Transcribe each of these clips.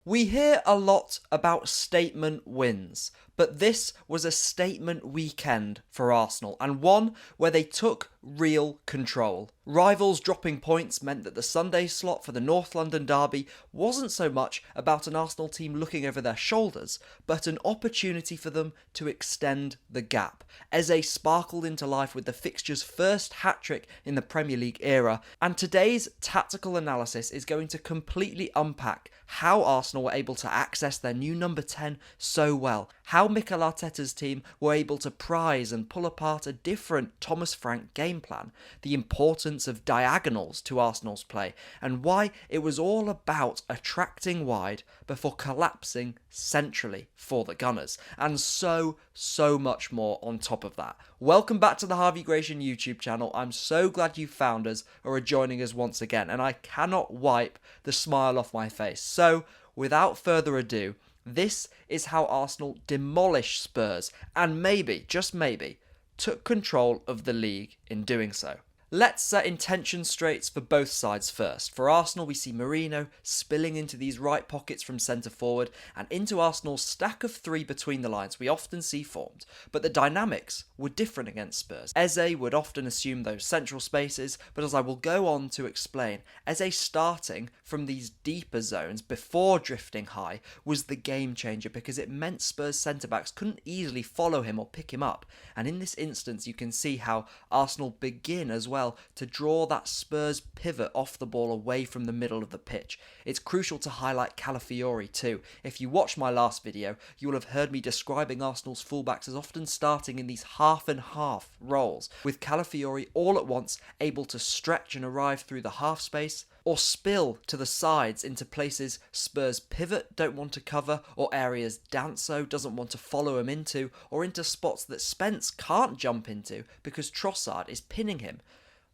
We hear a lot about statement wins, but this was a statement weekend for Arsenal, and one where they took real control. Rivals dropping points meant that the Sunday slot for the North London derby wasn't so much about an Arsenal team looking over their shoulders, but an opportunity for them to extend the gap. Eze sparkled into life with the fixture's first hat-trick in the Premier League era, and today's tactical analysis is going to completely unpack how Arsenal were able to access their new number 10 so well, how Mikel Arteta's team were able to prize and pull apart a different Thomas Frank game plan, the importance of diagonals to Arsenal's play, and why it was all about attracting wide before collapsing centrally for the Gunners, and so much more on top of that. Welcome back to the Harvey Gratian YouTube channel. I'm so glad you found us or are joining us once again, and I cannot wipe the smile off my face. So, without further ado, this is how Arsenal demolished Spurs, and maybe, just maybe, took control of the league in doing so. Let's set intention straights for both sides first. For Arsenal, we see Merino spilling into these right pockets from centre forward and into Arsenal's stack of three between the lines we often see formed. But the dynamics were different against Spurs. Eze would often assume those central spaces, but as I will go on to explain, Eze starting from these deeper zones before drifting high was the game changer because it meant Spurs centre-backs couldn't easily follow him or pick him up. And in this instance, you can see how Arsenal begin as well to draw that Spurs pivot off the ball away from the middle of the pitch. It's crucial to highlight Calafiori too. If you watched my last video, you will have heard me describing Arsenal's fullbacks as often starting in these half and half roles, with Calafiori all at once able to stretch and arrive through the half space, or spill to the sides into places Spurs pivot don't want to cover, or areas Danso doesn't want to follow him into, or into spots that Spence can't jump into because Trossard is pinning him.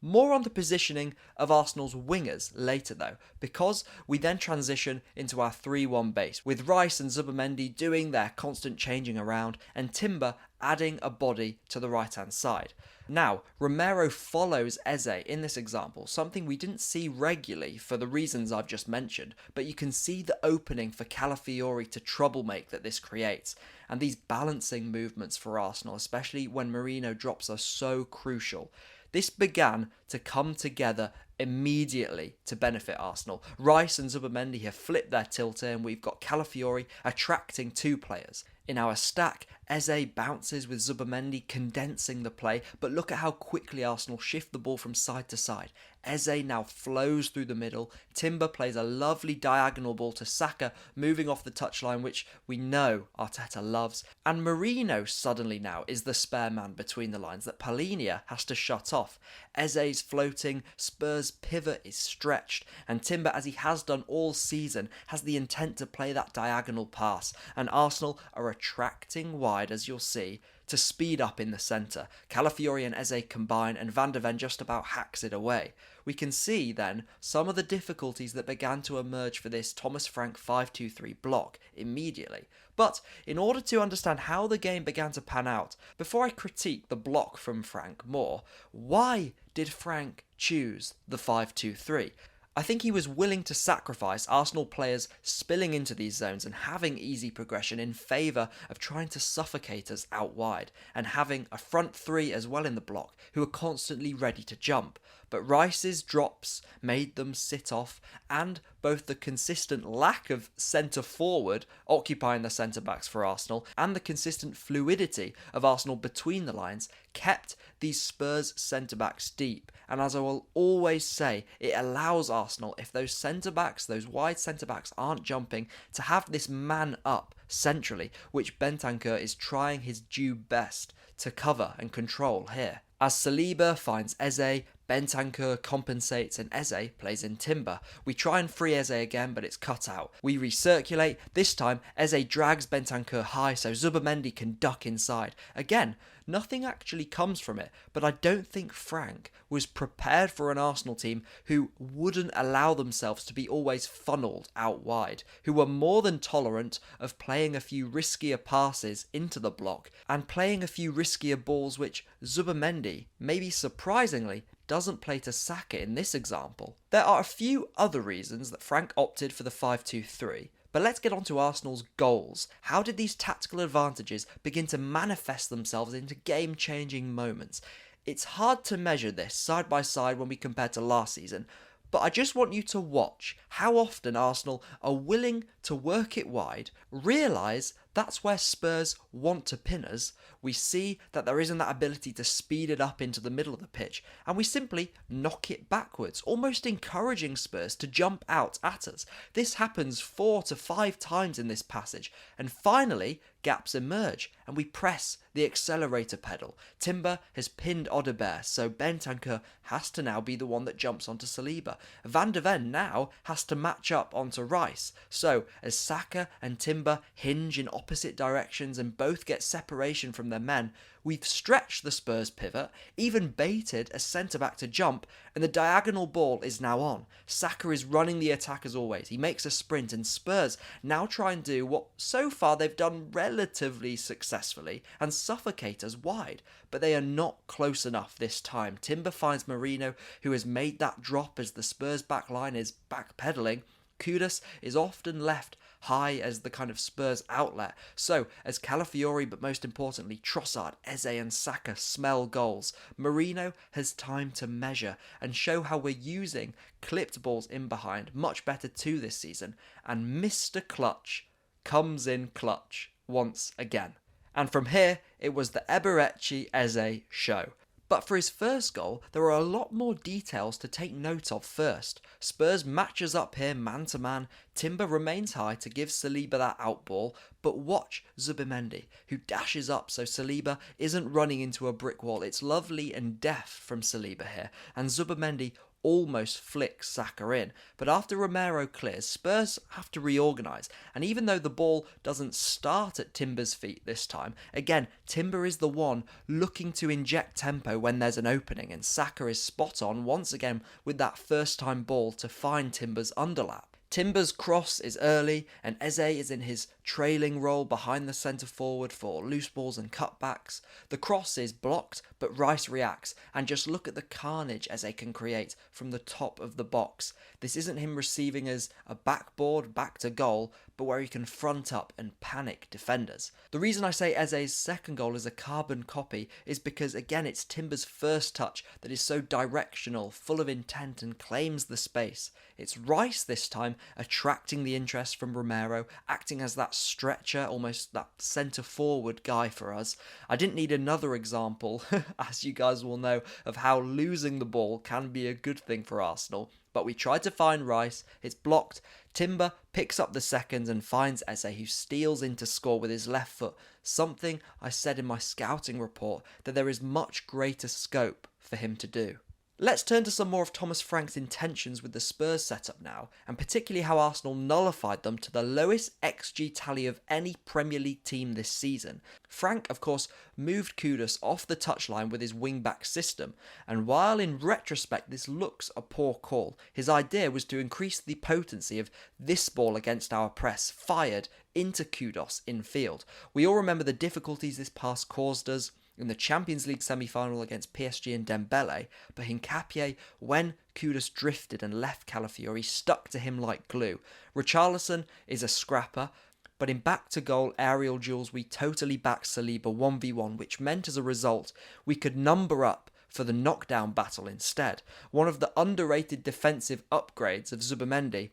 More on the positioning of Arsenal's wingers later though, because we then transition into our 3-1 base, with Rice and Zubimendi doing their constant changing around, and Timber adding a body to the right-hand side. Now, Romero follows Eze in this example, something we didn't see regularly for the reasons I've just mentioned, but you can see the opening for Calafiori to troublemaker that this creates, and these balancing movements for Arsenal, especially when Merino drops, are so crucial. This began to come together immediately to benefit Arsenal. Rice and Zubimendi have flipped their tilt here, and we've got Calafiori attracting two players. In our stack, Eze bounces with Zubimendi condensing the play, but look at how quickly Arsenal shift the ball from side to side. Eze now flows through the middle. Timber plays a lovely diagonal ball to Saka, moving off the touchline, which we know Arteta loves. And Merino suddenly now is the spare man between the lines that Palhinha has to shut off. Eze's floating, Spurs pivot is stretched, and Timber, as he has done all season, has the intent to play that diagonal pass. And Arsenal are attracting wide, as you'll see, to speed up in the centre. Calafiori and Eze combine, and Van de Ven just about hacks it away. We can see then some of the difficulties that began to emerge for this Thomas Frank 5-2-3 block immediately. But in order to understand how the game began to pan out, before I critique the block from Frank more, why did Frank choose the 5-2-3? I think he was willing to sacrifice Arsenal players spilling into these zones and having easy progression in favour of trying to suffocate us out wide, and having a front three as well in the block who are constantly ready to jump. But Rice's drops made them sit off, and both the consistent lack of centre forward occupying the centre backs for Arsenal and the consistent fluidity of Arsenal between the lines kept these Spurs centre backs deep. And as I will always say, it allows Arsenal, if those centre backs, those wide centre backs aren't jumping, to have this man up centrally, which Bentancur is trying his due best to cover and control here. As Saliba finds Eze, Bentancur compensates and Eze plays in Timber. We try and free Eze again, but it's cut out. We recirculate. This time, Eze drags Bentancur high so Zubimendi can duck inside. Again, nothing actually comes from it, but I don't think Frank was prepared for an Arsenal team who wouldn't allow themselves to be always funneled out wide, who were more than tolerant of playing a few riskier passes into the block and playing a few riskier balls which Zubimendi, maybe surprisingly, doesn't play to Saka in this example. There are a few other reasons that Frank opted for the 5-2-3, But let's get on to Arsenal's goals. How did these tactical advantages begin to manifest themselves into game-changing moments? It's hard to measure this side by side when we compare to last season, but I just want you to watch how often Arsenal are willing to work it wide, realise that's where Spurs want to pin us, we see that there isn't that ability to speed it up into the middle of the pitch, and we simply knock it backwards, almost encouraging Spurs to jump out at us. This happens 4 to 5 times in this passage, and finally gaps emerge, and we press the accelerator pedal. Timber has pinned Odegaard, so Bentancur has to now be the one that jumps onto Saliba. Van de Ven now has to match up onto Rice, so as Saka and Timber hinge in opposite directions and both get separation from their men, we've stretched the Spurs pivot, even baited a centre-back to jump, and the diagonal ball is now on. Saka is running the attack as always. He makes a sprint, and Spurs now try and do what so far they've done relatively successfully and suffocate us wide, but they are not close enough this time. Timber finds Merino, who has made that drop as the Spurs back line is backpedaling. Gyokeres is often left high as the kind of Spurs outlet. So, as Calafiori, but most importantly Trossard, Eze and Saka smell goals, Merino has time to measure and show how we're using clipped balls in behind much better too this season, and Mr. Clutch comes in clutch once again. And from here, it was the Eberechi Eze show. But for his first goal, there are a lot more details to take note of first. Spurs matches up here man to man, Timber remains high to give Saliba that out ball, but watch Zubimendi, who dashes up so Saliba isn't running into a brick wall. It's lovely and deft from Saliba here, and Zubimendi almost flicks Saka in, but after Romero clears, Spurs have to reorganise, and even though the ball doesn't start at Timber's feet this time, again, Timber is the one looking to inject tempo when there's an opening, and Saka is spot on once again with that first time ball to find Timber's underlap. Timber's cross is early, and Eze is in his trailing role behind the centre forward for loose balls and cutbacks. The cross is blocked, but Rice reacts, and just look at the carnage Eze can create from the top of the box. This isn't him receiving as a backboard back to goal, but where he can front up and panic defenders. The reason I say Eze's second goal is a carbon copy is because, again, it's Timber's first touch that is so directional, full of intent, and claims the space. It's Rice this time attracting the interest from Romero, acting as that stretcher, almost that centre forward guy for us. I didn't need another example, as you guys will know, of how losing the ball can be a good thing for Arsenal. But we tried to find Rice, it's blocked, Timber picks up the second and finds Eze, who steals in to score with his left foot, something I said in my scouting report that there is much greater scope for him to do. Let's turn to some more of Thomas Frank's intentions with the Spurs setup now, and particularly how Arsenal nullified them to the lowest XG tally of any Premier League team this season. Frank, of course, moved Gyokeres off the touchline with his wing-back system, and while in retrospect this looks a poor call, his idea was to increase the potency of this ball against our press, fired into Gyokeres in field. We all remember the difficulties this pass caused us in the Champions League semi-final against PSG and Dembele, but Hincapié, when Gyokeres drifted and left Calafiori, stuck to him like glue. Richarlison is a scrapper, but in back-to-goal aerial duels we totally backed Saliba 1v1, which meant as a result we could number up for the knockdown battle instead. One of the underrated defensive upgrades of Zubimendi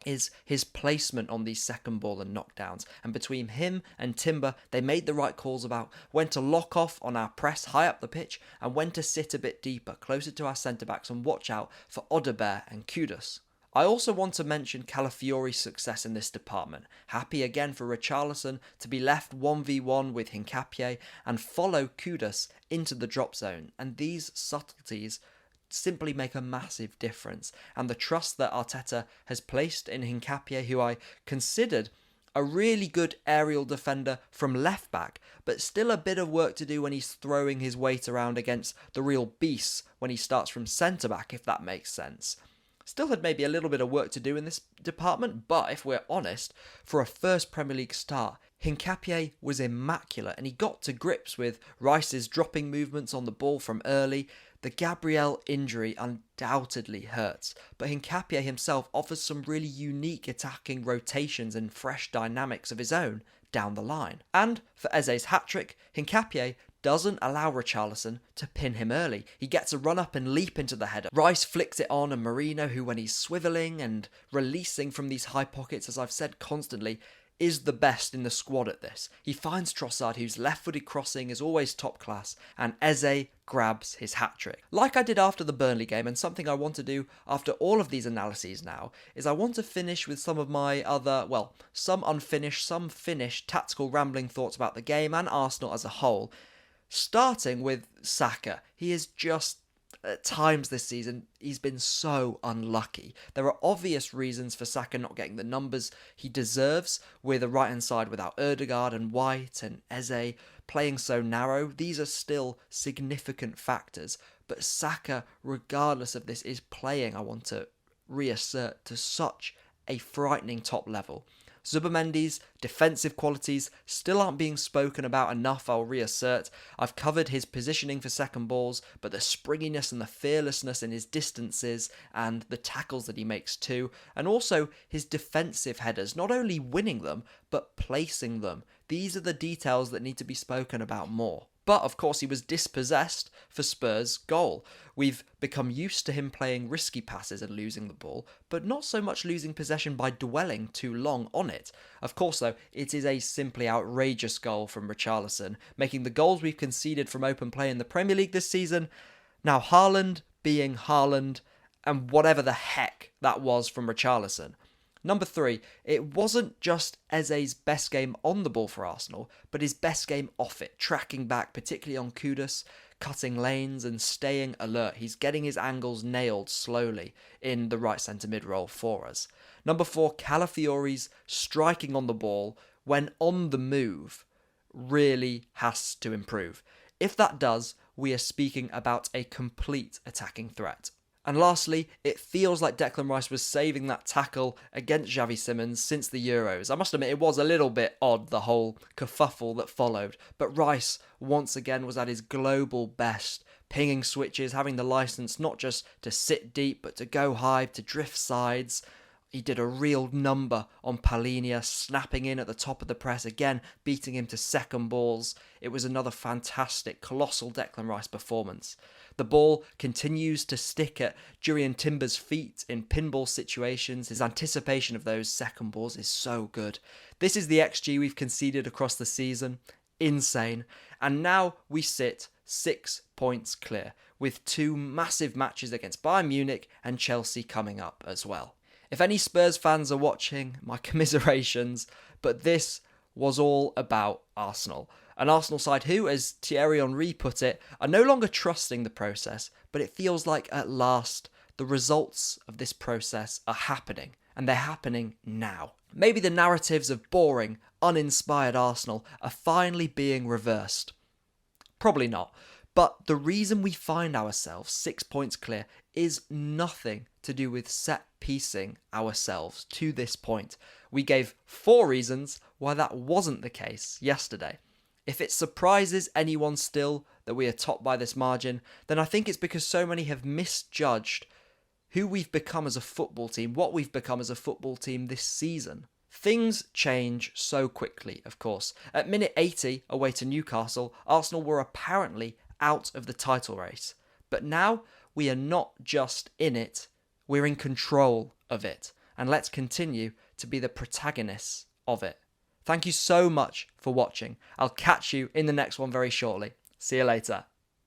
is his placement on these second ball and knockdowns, and between him and Timber they made the right calls about when to lock off on our press high up the pitch and when to sit a bit deeper, closer to our centre-backs, and watch out for Odegaard and Gyokeres. I also want to mention Calafiori's success in this department. Happy again for Richarlison to be left 1v1 with Hincapié and follow Gyokeres into the drop zone, and these subtleties simply make a massive difference, and the trust that Arteta has placed in Hincapié, who I considered a really good aerial defender from left back, but still a bit of work to do when he's throwing his weight around against the real beasts when he starts from centre back, if that makes sense. Still had maybe a little bit of work to do in this department, but if we're honest, for a first Premier League start, Hincapié was immaculate, and he got to grips with Rice's dropping movements on the ball from early. The Gabriel injury undoubtedly hurts, but Hincapié himself offers some really unique attacking rotations and fresh dynamics of his own down the line. And for Eze's hat-trick, Hincapié doesn't allow Richarlison to pin him early. He gets a run up and leap into the header. Rice flicks it on, and Merino, who when he's swivelling and releasing from these high pockets, as I've said constantly, is the best in the squad at this. He finds Trossard, whose left-footed crossing is always top class, and Eze grabs his hat-trick. Like I did after the Burnley game, and something I want to do after all of these analyses now, is I want to finish with some of my other, well, some unfinished, some finished tactical rambling thoughts about the game and Arsenal as a whole. Starting with Saka, he is just, at times this season, he's been so unlucky. There are obvious reasons for Saka not getting the numbers he deserves, with a right-hand side without Odegaard and White and Eze playing so narrow. These are still significant factors, but Saka, regardless of this, is playing, I want to reassert, to such a frightening top level. Zubimendi's defensive qualities still aren't being spoken about enough, I'll reassert. I've covered his positioning for second balls, but the springiness and the fearlessness in his distances and the tackles that he makes too, and also his defensive headers, not only winning them, but placing them. These are the details that need to be spoken about more. But, of course, he was dispossessed for Spurs' goal. We've become used to him playing risky passes and losing the ball, but not so much losing possession by dwelling too long on it. Of course, though, it is a simply outrageous goal from Richarlison, making the goals we've conceded from open play in the Premier League this season now Haaland being Haaland, and whatever the heck that was from Richarlison. Number 3, it wasn't just Eze's best game on the ball for Arsenal, but his best game off it, tracking back, particularly on Kudus, cutting lanes and staying alert. He's getting his angles nailed slowly in the right centre mid role for us. Number 4, Calafiori's striking on the ball when on the move really has to improve. If that does, we are speaking about a complete attacking threat. And lastly, it feels like Declan Rice was saving that tackle against Xavi Simons since the Euros. I must admit, it was a little bit odd, the whole kerfuffle that followed. But Rice, once again, was at his global best, pinging switches, having the licence not just to sit deep, but to go high, to drift sides. He did a real number on Palhinha, snapping in at the top of the press, again beating him to second balls. It was another fantastic, colossal Declan Rice performance. The ball continues to stick at Jurrien Timber's feet in pinball situations. His anticipation of those second balls is so good. This is the XG we've conceded across the season. Insane. And now we sit 6 points clear, with 2 massive matches against Bayern Munich and Chelsea coming up as well. If any Spurs fans are watching, my commiserations, but this was all about Arsenal. An Arsenal side who, as Thierry Henry put it, are no longer trusting the process, but it feels like at last the results of this process are happening, and they're happening now. Maybe the narratives of boring, uninspired Arsenal are finally being reversed. Probably not. But the reason we find ourselves 6 points clear is nothing to do with set-piecing ourselves to this point. We gave 4 reasons why that wasn't the case yesterday. If it surprises anyone still that we are topped by this margin, then I think it's because so many have misjudged who we've become as a football team, what we've become as a football team this season. Things change so quickly, of course. At minute 80, away to Newcastle, Arsenal were apparently out of the title race. But now we are not just in it, we're in control of it. And let's continue to be the protagonists of it. Thank you so much for watching. I'll catch you in the next one very shortly. See you later.